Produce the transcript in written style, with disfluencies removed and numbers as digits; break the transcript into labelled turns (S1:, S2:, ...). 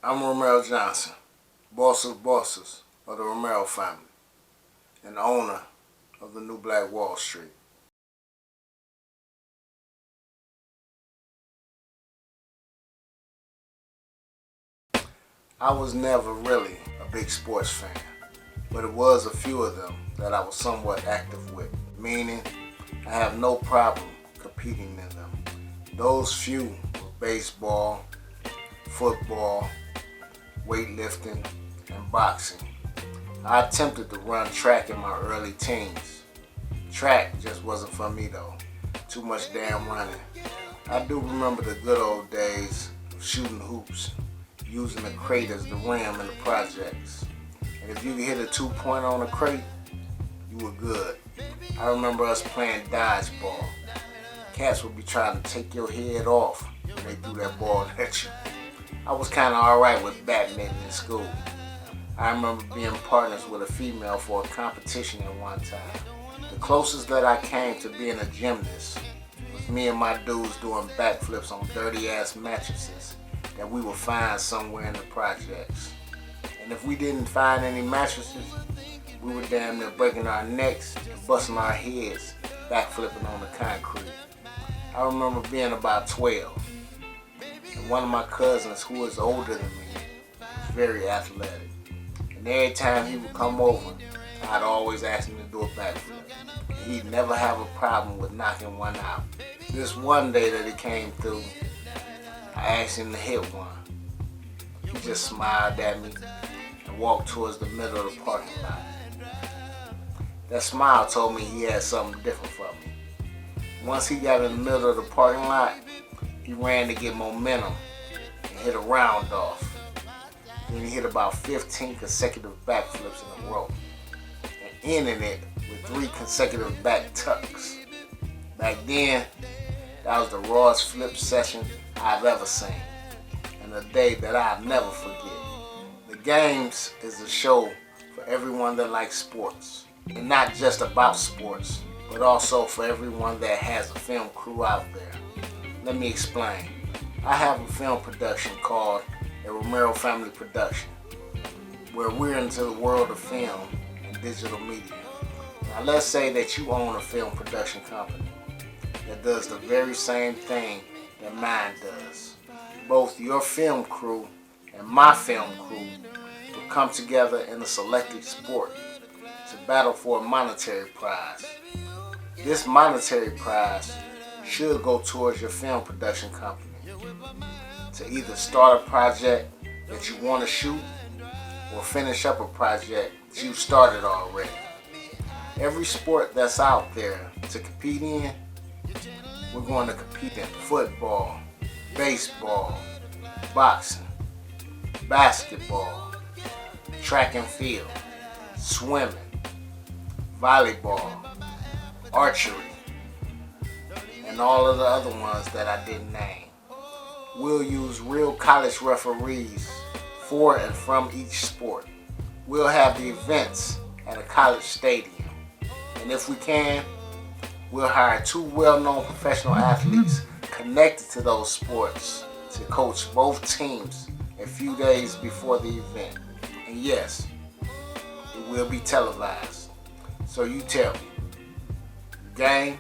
S1: I'm Romaro Johnson, boss of bosses of the Romaro family, and owner of the New Black Wall Street. I was never really a big sports fan, but it was a few of them that I was somewhat active with, meaning I have no problem competing in them. Those few were baseball, football, weightlifting, and boxing. I attempted to run track in my early teens. Track just wasn't for me though. Too much damn running. I do remember the good old days of shooting hoops, using the crate as the rim in the projects. And if you could hit a 2-pointer on a crate, you were good. I remember us playing dodgeball. Cats would be trying to take your head off when they threw that ball at you. I was kind of alright with badminton in school. I remember being partners with a female for a competition at one time. The closest that I came to being a gymnast was me and my dudes doing backflips on dirty ass mattresses that we would find somewhere in the projects. And if we didn't find any mattresses, we were damn near breaking our necks and busting our heads backflipping on the concrete. I remember being about 12. And one of my cousins, who was older than me, was very athletic. And every time he would come over, I'd always ask him to do a backflip. He'd never have a problem with knocking one out. This one day that he came through, I asked him to hit one. He just smiled at me and walked towards the middle of the parking lot. That smile told me he had something different for me. Once he got in the middle of the parking lot, he ran to get momentum and hit a round off. Then he hit about 15 consecutive backflips in a row and ending it with 3 consecutive back tucks. Back then, that was the rawest flip session I've ever seen, and a day that I'll never forget. The Games is a show for everyone that likes sports, and not just about sports, but also for everyone that has a film crew out there. Let me explain. I have a film production called A ROMARO Family Production, where we're into the world of film and digital media. Now let's say that you own a film production company that does the very same thing that mine does. Both your film crew and my film crew will come together in a selected sport to battle for a monetary prize. This monetary prize should go towards your film production company to either start a project that you want to shoot or finish up a project that you started already. Every sport that's out there to compete in, we're going to compete in football, baseball, boxing, basketball, track and field, swimming, volleyball, archery, and all of the other ones that I didn't name. We'll use real college referees for and from each sport. We'll have the events at a college stadium. And if we can, we'll hire 2 well-known professional athletes connected to those sports to coach both teams a few days before the event. And yes, it will be televised. So you tell me, game